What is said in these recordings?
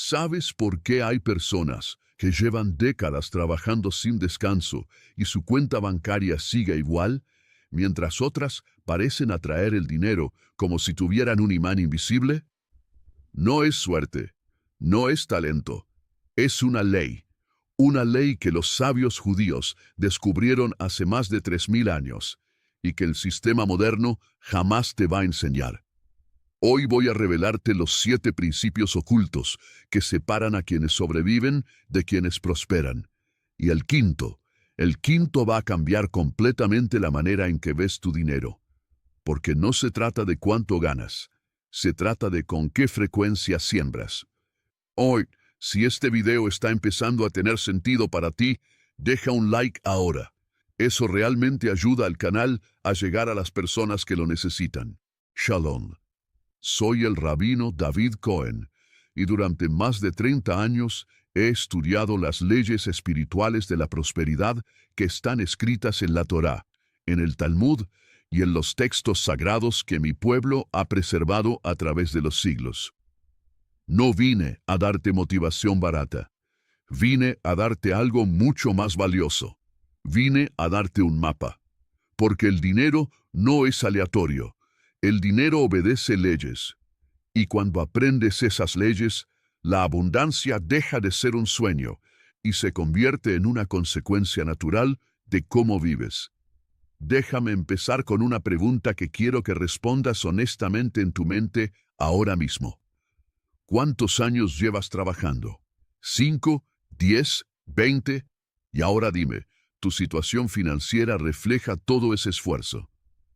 ¿Sabes por qué hay personas que llevan décadas trabajando sin descanso y su cuenta bancaria sigue igual, mientras otras parecen atraer el dinero como si tuvieran un imán invisible? No es suerte, no es talento, es una ley que los sabios judíos descubrieron hace más de 3000 años y que el sistema moderno jamás te va a enseñar. Hoy voy a revelarte los 7 principios ocultos que separan a quienes sobreviven de quienes prosperan. Y el quinto va a cambiar completamente la manera en que ves tu dinero. Porque no se trata de cuánto ganas, se trata de con qué frecuencia siembras. Hoy, si este video está empezando a tener sentido para ti, deja un like ahora. Eso realmente ayuda al canal a llegar a las personas que lo necesitan. Shalom. Soy el rabino David Cohen, y durante más de 30 años he estudiado las leyes espirituales de la prosperidad que están escritas en la Torá, en el Talmud y en los textos sagrados que mi pueblo ha preservado a través de los siglos. No vine a darte motivación barata. Vine a darte algo mucho más valioso. Vine a darte un mapa. Porque el dinero no es aleatorio. El dinero obedece leyes. Y cuando aprendes esas leyes, la abundancia deja de ser un sueño y se convierte en una consecuencia natural de cómo vives. Déjame empezar con una pregunta que quiero que respondas honestamente en tu mente ahora mismo. ¿Cuántos años llevas trabajando? ¿5, 10, 20? Y ahora dime, ¿tu situación financiera refleja todo ese esfuerzo?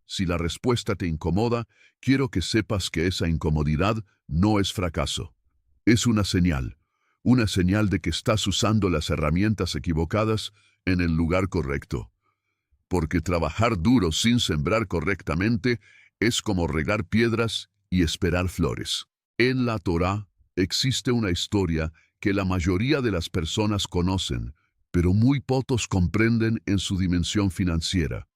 Si la respuesta te incomoda, quiero que sepas que esa incomodidad no es fracaso. Es una señal de que estás usando las herramientas equivocadas en el lugar correcto. Porque trabajar duro sin sembrar correctamente es como regar piedras y esperar flores. En la Torá existe una historia que la mayoría de las personas conocen, pero muy pocos comprenden en su dimensión financiera.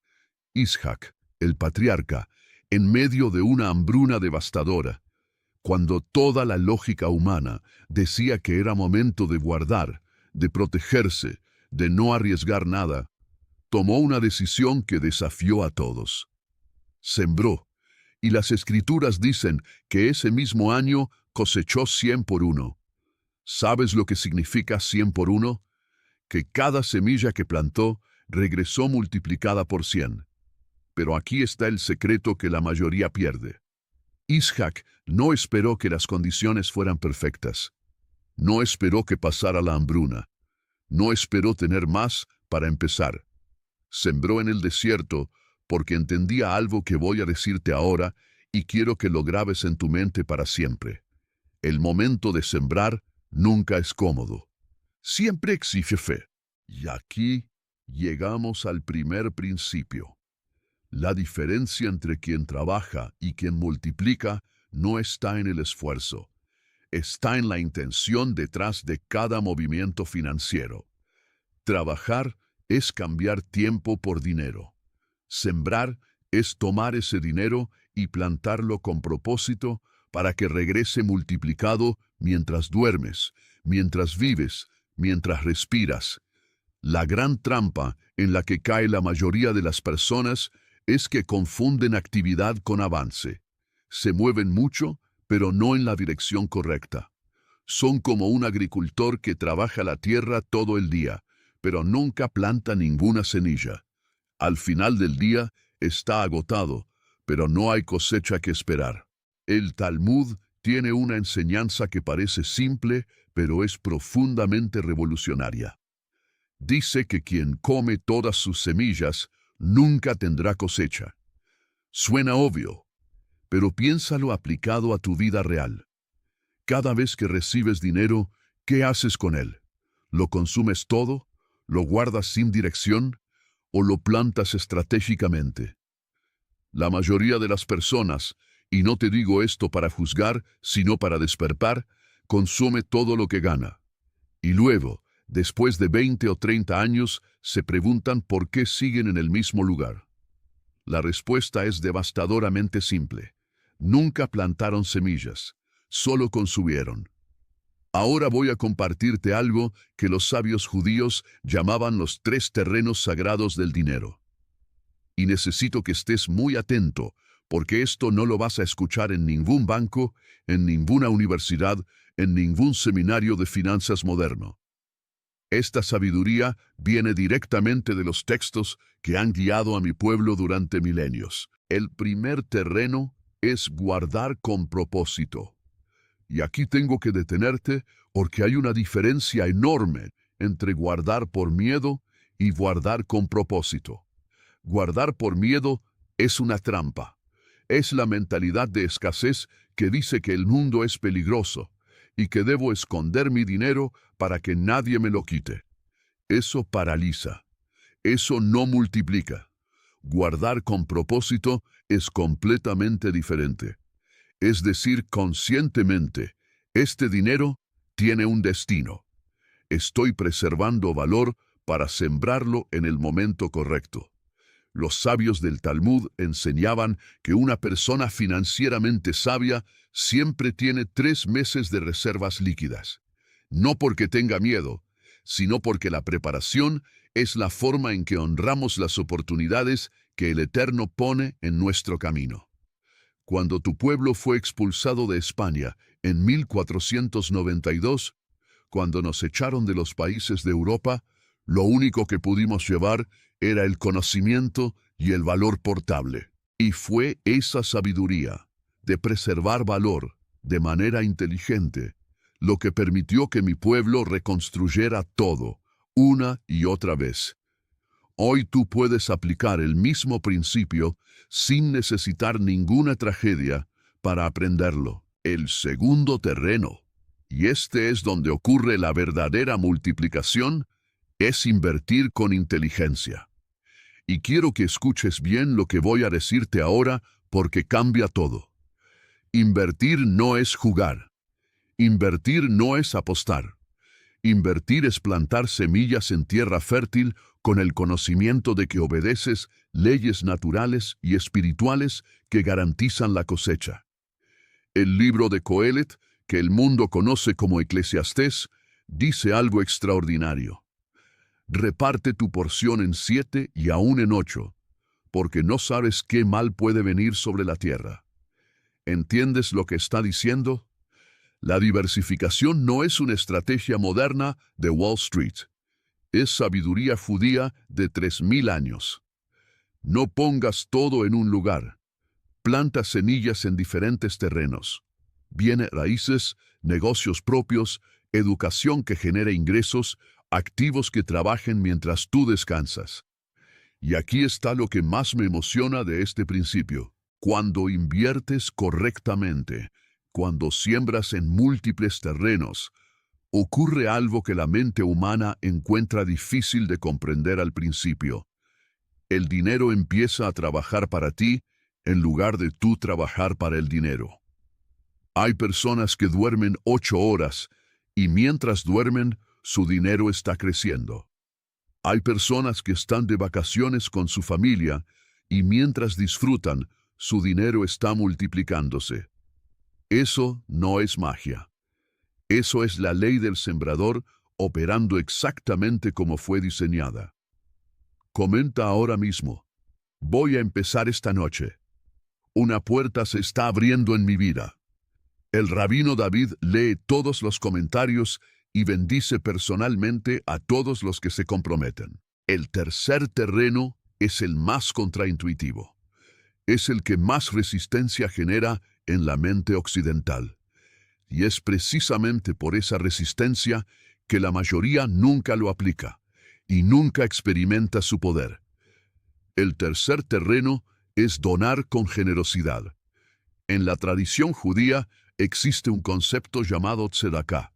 Isaac, el patriarca, en medio de una hambruna devastadora, cuando toda la lógica humana decía que era momento de guardar, de protegerse, de no arriesgar nada, tomó una decisión que desafió a todos. Sembró, y las escrituras dicen que ese mismo año cosechó 100 por 1. ¿Sabes lo que significa 100 por 1? Que cada semilla que plantó regresó multiplicada por 100. Pero aquí está el secreto que la mayoría pierde. Isaac no esperó que las condiciones fueran perfectas. No esperó que pasara la hambruna. No esperó tener más para empezar. Sembró en el desierto porque entendía algo que voy a decirte ahora y quiero que lo grabes en tu mente para siempre. El momento de sembrar nunca es cómodo. Siempre exige fe. Y aquí llegamos al primer principio. La diferencia entre quien trabaja y quien multiplica no está en el esfuerzo. Está en la intención detrás de cada movimiento financiero. Trabajar es cambiar tiempo por dinero. Sembrar es tomar ese dinero y plantarlo con propósito para que regrese multiplicado mientras duermes, mientras vives, mientras respiras. La gran trampa en la que cae la mayoría de las personas es que confunden actividad con avance. Se mueven mucho, pero no en la dirección correcta. Son como un agricultor que trabaja la tierra todo el día, pero nunca planta ninguna semilla. Al final del día está agotado, pero no hay cosecha que esperar. El Talmud tiene una enseñanza que parece simple, pero es profundamente revolucionaria. Dice que quien come todas sus semillas nunca tendrá cosecha. Suena obvio, pero piénsalo aplicado a tu vida real. Cada vez que recibes dinero, ¿qué haces con él? ¿Lo consumes todo? ¿Lo guardas sin dirección? ¿O lo plantas estratégicamente? La mayoría de las personas, y no te digo esto para juzgar, sino para despertar, consume todo lo que gana. Y luego, después de 20 o 30 años, se preguntan por qué siguen en el mismo lugar. La respuesta es devastadoramente simple. Nunca plantaron semillas, solo consumieron. Ahora voy a compartirte algo que los sabios judíos llamaban los 3 terrenos sagrados del dinero. Y necesito que estés muy atento, porque esto no lo vas a escuchar en ningún banco, en ninguna universidad, en ningún seminario de finanzas moderno. Esta sabiduría viene directamente de los textos que han guiado a mi pueblo durante milenios. El primer terreno es guardar con propósito. Y aquí tengo que detenerte porque hay una diferencia enorme entre guardar por miedo y guardar con propósito. Guardar por miedo es una trampa. Es la mentalidad de escasez que dice que el mundo es peligroso y que debo esconder mi dinero para que nadie me lo quite. Eso paraliza. Eso no multiplica. Guardar con propósito es completamente diferente. Es decir, conscientemente, este dinero tiene un destino. Estoy preservando valor para sembrarlo en el momento correcto. Los sabios del Talmud enseñaban que una persona financieramente sabia siempre tiene 3 meses de reservas líquidas. No porque tenga miedo, sino porque la preparación es la forma en que honramos las oportunidades que el Eterno pone en nuestro camino. Cuando tu pueblo fue expulsado de España en 1492, cuando nos echaron de los países de Europa, lo único que pudimos llevar era el conocimiento y el valor portable. Y fue esa sabiduría de preservar valor de manera inteligente lo que permitió que mi pueblo reconstruyera todo, una y otra vez. Hoy tú puedes aplicar el mismo principio sin necesitar ninguna tragedia para aprenderlo. El segundo terreno, y este es donde ocurre la verdadera multiplicación, es invertir con inteligencia. Y quiero que escuches bien lo que voy a decirte ahora porque cambia todo. Invertir no es jugar. Invertir no es apostar. Invertir es plantar semillas en tierra fértil con el conocimiento de que obedeces leyes naturales y espirituales que garantizan la cosecha. El libro de Coelet, que el mundo conoce como Eclesiastés, dice algo extraordinario. Reparte tu porción en 7 y aún en 8, porque no sabes qué mal puede venir sobre la tierra. ¿Entiendes lo que está diciendo? La diversificación no es una estrategia moderna de Wall Street. Es sabiduría judía de 3000 años. No pongas todo en un lugar. Planta semillas en diferentes terrenos. Bienes raíces, negocios propios, educación que genere ingresos, activos que trabajen mientras tú descansas. Y aquí está lo que más me emociona de este principio. Cuando inviertes correctamente, cuando siembras en múltiples terrenos, ocurre algo que la mente humana encuentra difícil de comprender al principio. El dinero empieza a trabajar para ti en lugar de tú trabajar para el dinero. Hay personas que duermen 8 horas y mientras duermen, su dinero está creciendo. Hay personas que están de vacaciones con su familia y mientras disfrutan, su dinero está multiplicándose. Eso no es magia. Eso es la ley del sembrador operando exactamente como fue diseñada. Comenta ahora mismo. Voy a empezar esta noche. Una puerta se está abriendo en mi vida. El rabino David lee todos los comentarios y bendice personalmente a todos los que se comprometen. El tercer terreno es el más contraintuitivo. Es el que más resistencia genera en la mente occidental. Y es precisamente por esa resistencia que la mayoría nunca lo aplica y nunca experimenta su poder. El tercer terreno es donar con generosidad. En la tradición judía existe un concepto llamado tzedaká.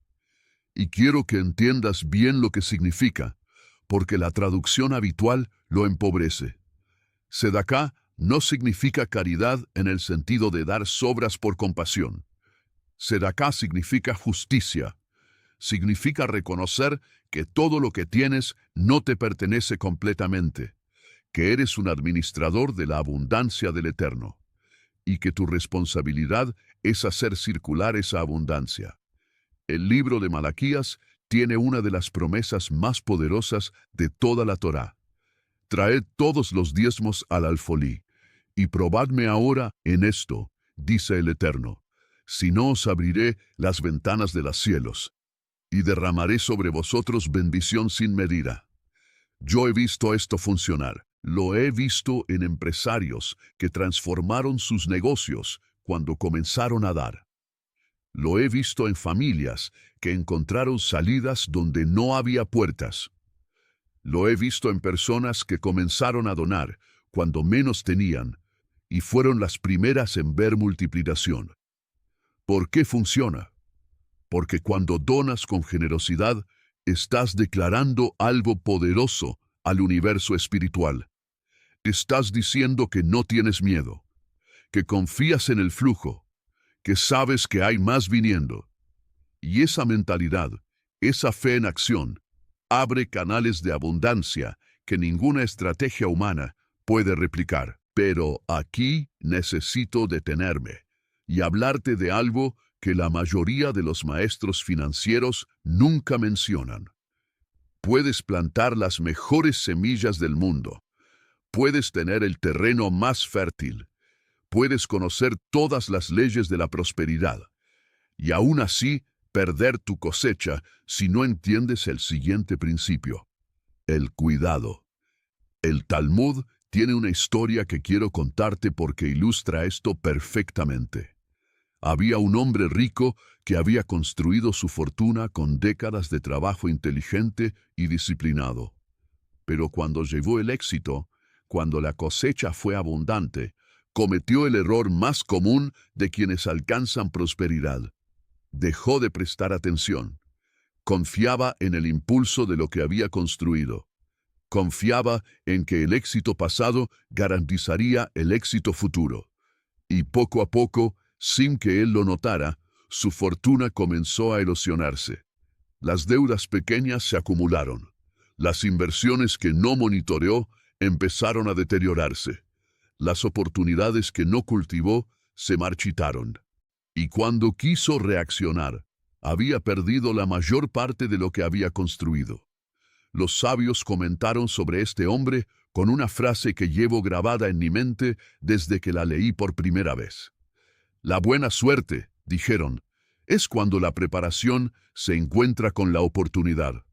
Y quiero que entiendas bien lo que significa, porque la traducción habitual lo empobrece. Tzedaká no significa caridad en el sentido de dar sobras por compasión. Tzedaká significa justicia. Significa reconocer que todo lo que tienes no te pertenece completamente, que eres un administrador de la abundancia del Eterno, y que tu responsabilidad es hacer circular esa abundancia. El libro de Malaquías tiene una de las promesas más poderosas de toda la Torá. Traed todos los diezmos al alfolí, y probadme ahora en esto, dice el Eterno, si no os abriré las ventanas de los cielos, y derramaré sobre vosotros bendición sin medida. Yo he visto esto funcionar. Lo he visto en empresarios que transformaron sus negocios cuando comenzaron a dar. Lo he visto en familias que encontraron salidas donde no había puertas. Lo he visto en personas que comenzaron a donar cuando menos tenían y fueron las primeras en ver multiplicación. ¿Por qué funciona? Porque cuando donas con generosidad, estás declarando algo poderoso al universo espiritual. Estás diciendo que no tienes miedo, que confías en el flujo, que sabes que hay más viniendo. Y esa mentalidad, esa fe en acción, abre canales de abundancia que ninguna estrategia humana puede replicar. Pero aquí necesito detenerme y hablarte de algo que la mayoría de los maestros financieros nunca mencionan. Puedes plantar las mejores semillas del mundo. Puedes tener el terreno más fértil. Puedes conocer todas las leyes de la prosperidad. Y aún así, perder tu cosecha si no entiendes el siguiente principio: el cuidado. El Talmud tiene una historia que quiero contarte porque ilustra esto perfectamente. Había un hombre rico que había construido su fortuna con décadas de trabajo inteligente y disciplinado. Pero cuando llegó el éxito, cuando la cosecha fue abundante, cometió el error más común de quienes alcanzan prosperidad. Dejó de prestar atención. Confiaba en el impulso de lo que había construido. Confiaba en que el éxito pasado garantizaría el éxito futuro. Y poco a poco, sin que él lo notara, su fortuna comenzó a erosionarse. Las deudas pequeñas se acumularon. Las inversiones que no monitoreó empezaron a deteriorarse. Las oportunidades que no cultivó se marchitaron. Y cuando quiso reaccionar, había perdido la mayor parte de lo que había construido. Los sabios comentaron sobre este hombre con una frase que llevo grabada en mi mente desde que la leí por primera vez. La buena suerte, dijeron, es cuando la preparación se encuentra con la oportunidad.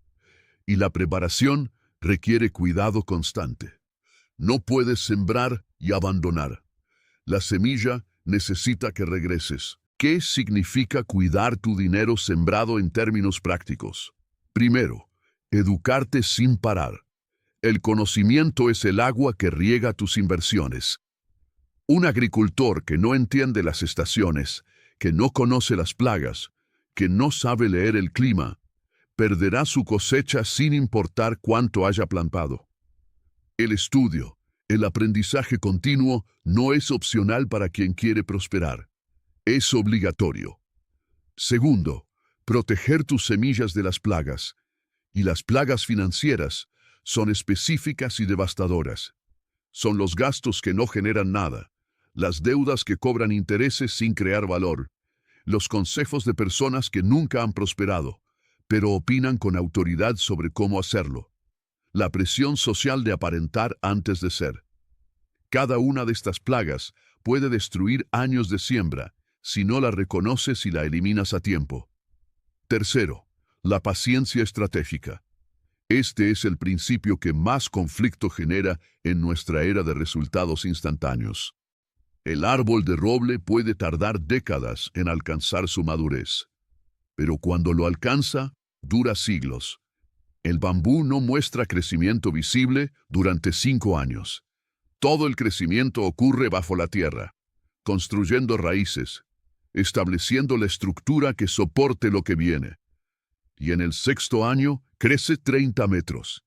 Y la preparación requiere cuidado constante. No puedes sembrar y abandonar. La semilla necesita que regreses. ¿Qué significa cuidar tu dinero sembrado en términos prácticos? Primero, educarte sin parar. El conocimiento es el agua que riega tus inversiones. Un agricultor que no entiende las estaciones, que no conoce las plagas, que no sabe leer el clima, perderá su cosecha sin importar cuánto haya plantado. El estudio, el aprendizaje continuo no es opcional para quien quiere prosperar. Es obligatorio. Segundo, proteger tus semillas de las plagas. Y las plagas financieras son específicas y devastadoras. Son los gastos que no generan nada, las deudas que cobran intereses sin crear valor, los consejos de personas que nunca han prosperado, pero opinan con autoridad sobre cómo hacerlo, la presión social de aparentar antes de ser. Cada una de estas plagas puede destruir años de siembra si no la reconoces y la eliminas a tiempo. Tercero, la paciencia estratégica. Este es el principio que más conflicto genera en nuestra era de resultados instantáneos. El árbol de roble puede tardar décadas en alcanzar su madurez, pero cuando lo alcanza, dura siglos. El bambú no muestra crecimiento visible durante 5 años. Todo el crecimiento ocurre bajo la tierra, construyendo raíces, estableciendo la estructura que soporte lo que viene. Y en el 6.º año crece 30 metros.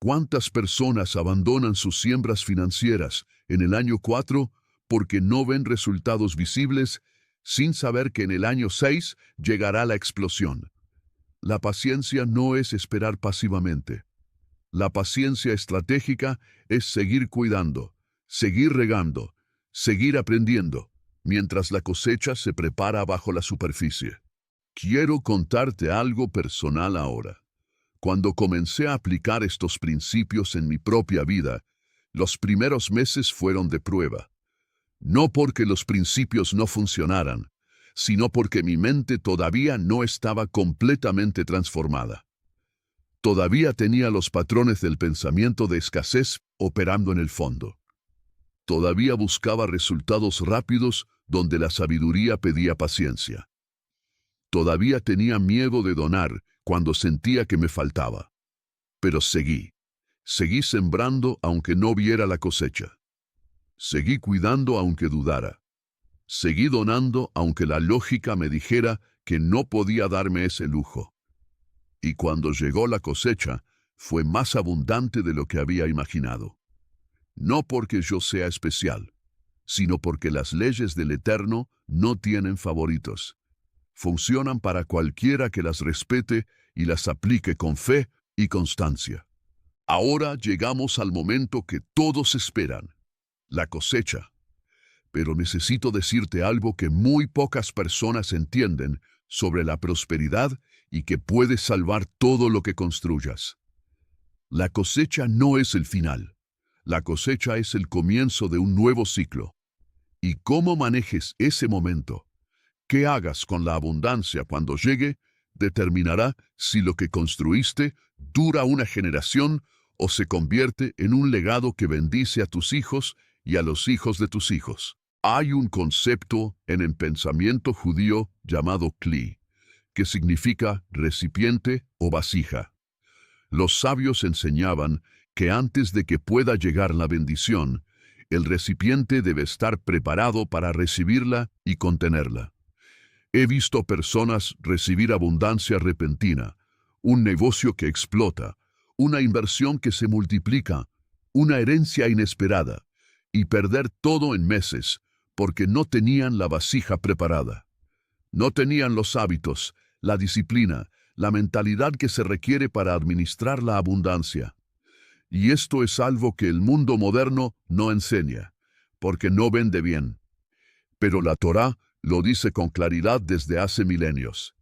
¿Cuántas personas abandonan sus siembras financieras en el año 4 porque no ven resultados visibles, sin saber que en el año 6 llegará la explosión? La paciencia no es esperar pasivamente. La paciencia estratégica es seguir cuidando, seguir regando, seguir aprendiendo, mientras la cosecha se prepara bajo la superficie. Quiero contarte algo personal ahora. Cuando comencé a aplicar estos principios en mi propia vida, los primeros meses fueron de prueba. No porque los principios no funcionaran, sino porque mi mente todavía no estaba completamente transformada. Todavía tenía los patrones del pensamiento de escasez operando en el fondo. Todavía buscaba resultados rápidos donde la sabiduría pedía paciencia. Todavía tenía miedo de donar cuando sentía que me faltaba. Pero seguí sembrando aunque no viera la cosecha. Seguí cuidando aunque dudara. Seguí donando aunque la lógica me dijera que no podía darme ese lujo. Y cuando llegó la cosecha, fue más abundante de lo que había imaginado. No porque yo sea especial, sino porque las leyes del Eterno no tienen favoritos. Funcionan para cualquiera que las respete y las aplique con fe y constancia. Ahora llegamos al momento que todos esperan, la cosecha. Pero necesito decirte algo que muy pocas personas entienden sobre la prosperidad y que puede salvar todo lo que construyas. La cosecha no es el final. La cosecha es el comienzo de un nuevo ciclo. Y cómo manejes ese momento, qué hagas con la abundancia cuando llegue, determinará si lo que construiste dura una generación o se convierte en un legado que bendice a tus hijos y a los hijos de tus hijos. Hay un concepto en el pensamiento judío llamado kli, que significa recipiente o vasija. Los sabios enseñaban que antes de que pueda llegar la bendición, el recipiente debe estar preparado para recibirla y contenerla. He visto personas recibir abundancia repentina, un negocio que explota, una inversión que se multiplica, una herencia inesperada, y perder todo en meses porque no tenían la vasija preparada. No tenían los hábitos, la disciplina, la mentalidad que se requiere para administrar la abundancia. Y esto es algo que el mundo moderno no enseña, porque no vende bien. Pero la Torá lo dice con claridad desde hace milenios.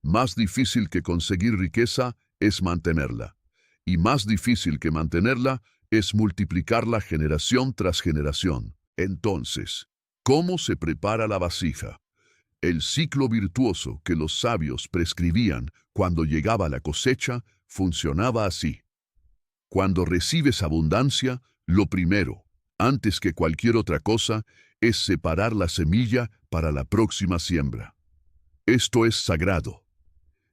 Más difícil que conseguir riqueza es mantenerla. Y más difícil que mantenerla es multiplicarla generación tras generación. Entonces, ¿cómo se prepara la vasija? El ciclo virtuoso que los sabios prescribían cuando llegaba la cosecha funcionaba así. Cuando recibes abundancia, lo primero, antes que cualquier otra cosa, es separar la semilla para la próxima siembra. Esto es sagrado.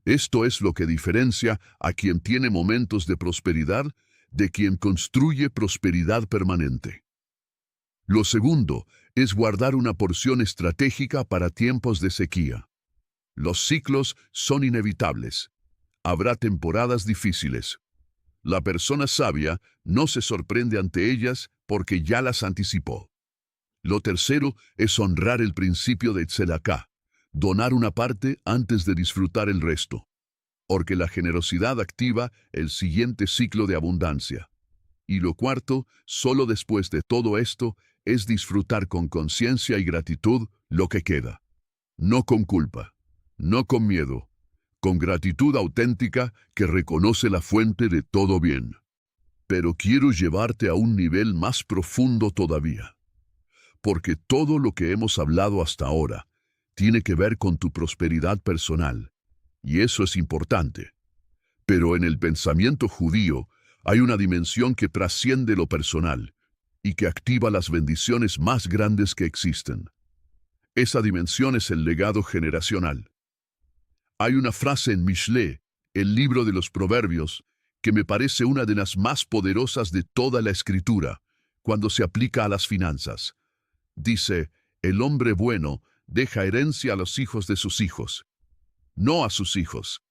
Esto es lo que diferencia a quien tiene momentos de prosperidad de quien construye prosperidad permanente. Lo segundo es guardar una porción estratégica para tiempos de sequía. Los ciclos son inevitables. Habrá temporadas difíciles. La persona sabia no se sorprende ante ellas porque ya las anticipó. Lo tercero es honrar el principio de Tzedakah, donar una parte antes de disfrutar el resto, porque la generosidad activa el siguiente ciclo de abundancia. Y lo cuarto, solo después de todo esto, es disfrutar con conciencia y gratitud lo que queda. No con culpa, no con miedo, con gratitud auténtica que reconoce la fuente de todo bien. Pero quiero llevarte a un nivel más profundo todavía, porque todo lo que hemos hablado hasta ahora tiene que ver con tu prosperidad personal, y eso es importante. Pero en el pensamiento judío hay una dimensión que trasciende lo personal y que activa las bendiciones más grandes que existen. Esa dimensión es el legado generacional. Hay una frase en Mishlé, el libro de los Proverbios, que me parece una de las más poderosas de toda la Escritura, cuando se aplica a las finanzas. Dice, el hombre bueno deja herencia a los hijos de sus hijos. No a sus hijos,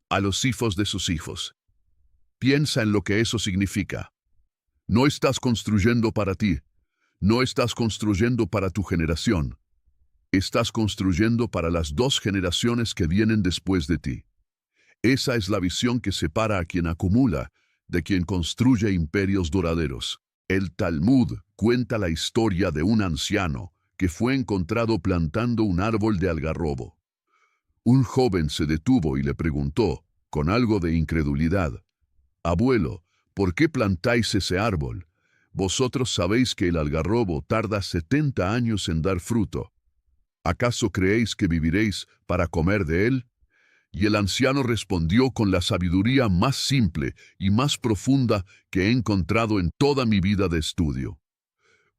a los hijos de sus hijos. Piensa en lo que eso significa. No estás construyendo para ti, no estás construyendo para tu generación. Estás construyendo para las 2 generaciones que vienen después de ti. Esa es la visión que separa a quien acumula de quien construye imperios duraderos. El Talmud cuenta la historia de un anciano que fue encontrado plantando un árbol de algarrobo. Un joven se detuvo y le preguntó, con algo de incredulidad: «Abuelo, ¿por qué plantáis ese árbol? Vosotros sabéis que el algarrobo tarda 70 años en dar fruto. ¿Acaso creéis que viviréis para comer de él?». Y el anciano respondió con la sabiduría más simple y más profunda que he encontrado en toda mi vida de estudio: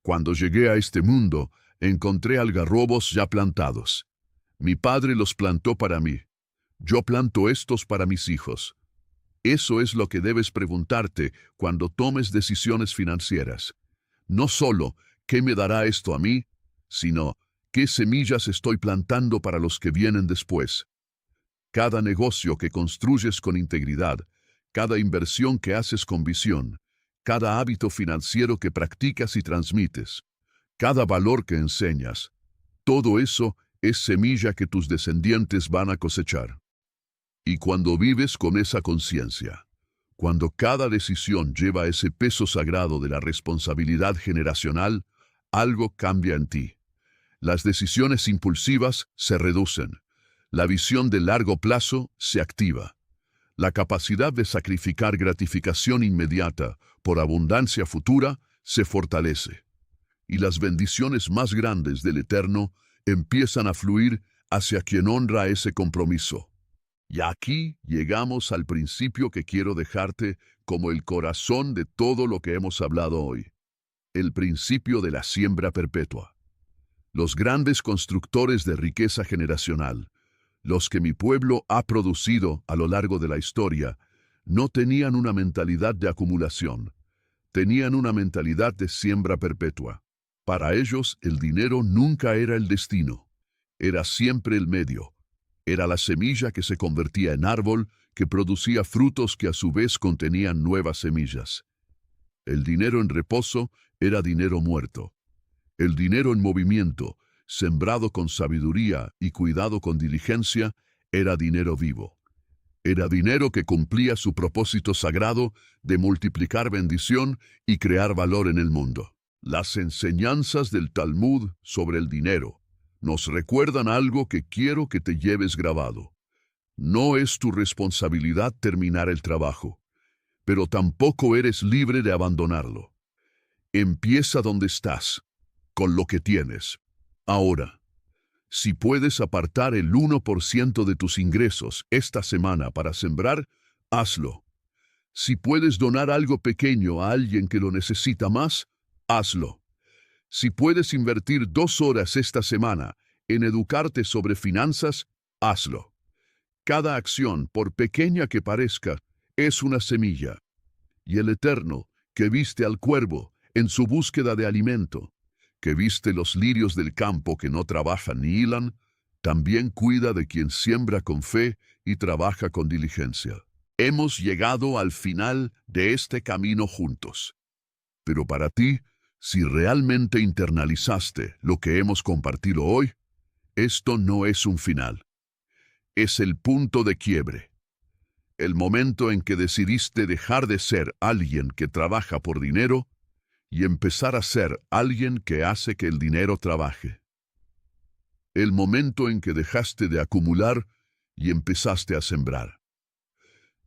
«Cuando llegué a este mundo, encontré algarrobos ya plantados. Mi padre los plantó para mí. Yo planto estos para mis hijos». Eso es lo que debes preguntarte cuando tomes decisiones financieras. No solo, ¿qué me dará esto a mí?, sino, ¿qué semillas estoy plantando para los que vienen después? Cada negocio que construyes con integridad, cada inversión que haces con visión, cada hábito financiero que practicas y transmites, cada valor que enseñas, todo eso es semilla que tus descendientes van a cosechar. Y cuando vives con esa conciencia, cuando cada decisión lleva ese peso sagrado de la responsabilidad generacional, algo cambia en ti. Las decisiones impulsivas se reducen. La visión de largo plazo se activa. La capacidad de sacrificar gratificación inmediata por abundancia futura se fortalece. Y las bendiciones más grandes del Eterno empiezan a fluir hacia quien honra ese compromiso. Y aquí llegamos al principio que quiero dejarte como el corazón de todo lo que hemos hablado hoy: el principio de la siembra perpetua. Los grandes constructores de riqueza generacional, los que mi pueblo ha producido a lo largo de la historia, no tenían una mentalidad de acumulación, tenían una mentalidad de siembra perpetua. Para ellos el dinero nunca era el destino, era siempre el medio. Era la semilla que se convertía en árbol, que producía frutos que a su vez contenían nuevas semillas. El dinero en reposo era dinero muerto. El dinero en movimiento, sembrado con sabiduría y cuidado con diligencia, era dinero vivo. Era dinero que cumplía su propósito sagrado de multiplicar bendición y crear valor en el mundo. Las enseñanzas del Talmud sobre el dinero nos recuerdan algo que quiero que te lleves grabado. No es tu responsabilidad terminar el trabajo, pero tampoco eres libre de abandonarlo. Empieza donde estás, con lo que tienes. Ahora, si puedes apartar el 1% de tus ingresos esta semana para sembrar, hazlo. Si puedes donar algo pequeño a alguien que lo necesita más, hazlo. Si puedes invertir 2 horas esta semana en educarte sobre finanzas, hazlo. Cada acción, por pequeña que parezca, es una semilla. Y el Eterno, que viste al cuervo en su búsqueda de alimento, que viste los lirios del campo que no trabajan ni hilan, también cuida de quien siembra con fe y trabaja con diligencia. Hemos llegado al final de este camino juntos. Pero para ti, si realmente internalizaste lo que hemos compartido hoy, esto no es un final. Es el punto de quiebre. El momento en que decidiste dejar de ser alguien que trabaja por dinero y empezar a ser alguien que hace que el dinero trabaje. El momento en que dejaste de acumular y empezaste a sembrar.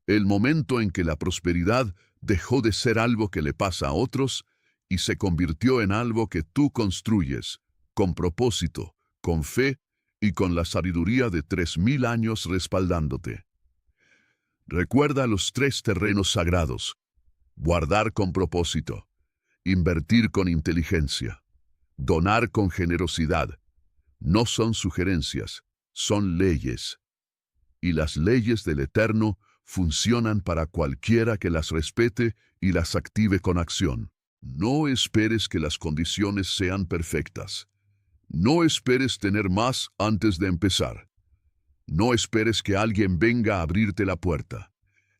El momento en que la prosperidad dejó de ser algo que le pasa a otros y se convirtió en algo que tú construyes, con propósito, con fe y con la sabiduría de 3000 años respaldándote. Recuerda los 3 terrenos sagrados: guardar con propósito, invertir con inteligencia, donar con generosidad. No son sugerencias, son leyes. Y las leyes del Eterno funcionan para cualquiera que las respete y las active con acción. No esperes que las condiciones sean perfectas. No esperes tener más antes de empezar. No esperes que alguien venga a abrirte la puerta.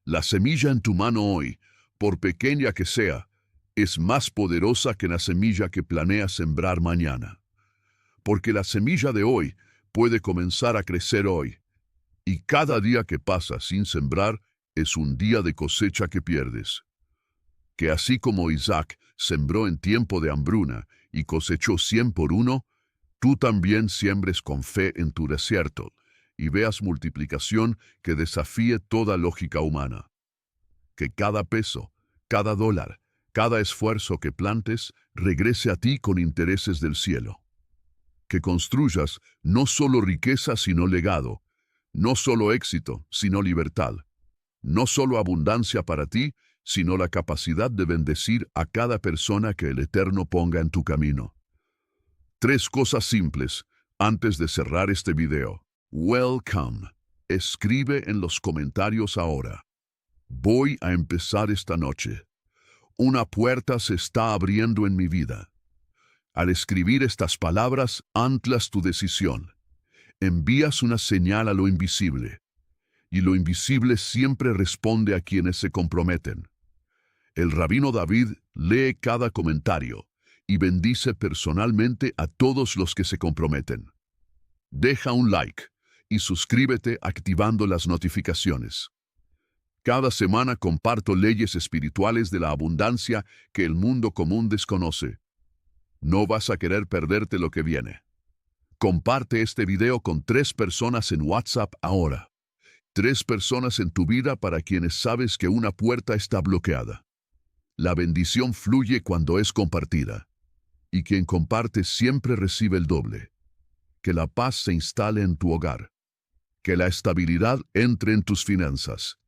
La semilla en tu mano hoy, por pequeña que sea, es más poderosa que la semilla que planeas sembrar mañana. Porque la semilla de hoy puede comenzar a crecer hoy. Y cada día que pasa sin sembrar es un día de cosecha que pierdes. Que así como Isaac sembró en tiempo de hambruna y cosechó 100 por 1, tú también siembres con fe en tu desierto, y veas multiplicación que desafíe toda lógica humana. Que cada peso, cada dólar, cada esfuerzo que plantes regrese a ti con intereses del cielo. Que construyas no solo riqueza sino legado, no solo éxito sino libertad, no solo abundancia para ti, sino la capacidad de bendecir a cada persona que el Eterno ponga en tu camino. 3 cosas simples antes de cerrar este video. Welcome. Escribe en los comentarios ahora. Voy a empezar esta noche. Una puerta se está abriendo en mi vida. Al escribir estas palabras, anclas tu decisión. Envías una señal a lo invisible. Y lo invisible siempre responde a quienes se comprometen. El rabino David lee cada comentario y bendice personalmente a todos los que se comprometen. Deja un like y suscríbete activando las notificaciones. Cada semana comparto leyes espirituales de la abundancia que el mundo común desconoce. No vas a querer perderte lo que viene. Comparte este video con 3 personas en WhatsApp ahora. 3 personas en tu vida para quienes sabes que una puerta está bloqueada. La bendición fluye cuando es compartida. Y quien comparte siempre recibe el doble. Que la paz se instale en tu hogar. Que la estabilidad entre en tus finanzas.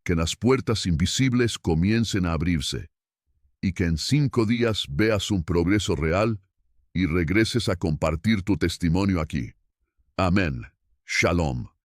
Que las puertas invisibles comiencen a abrirse. Y que en 5 días veas un progreso real y regreses a compartir tu testimonio aquí. Amén. Shalom.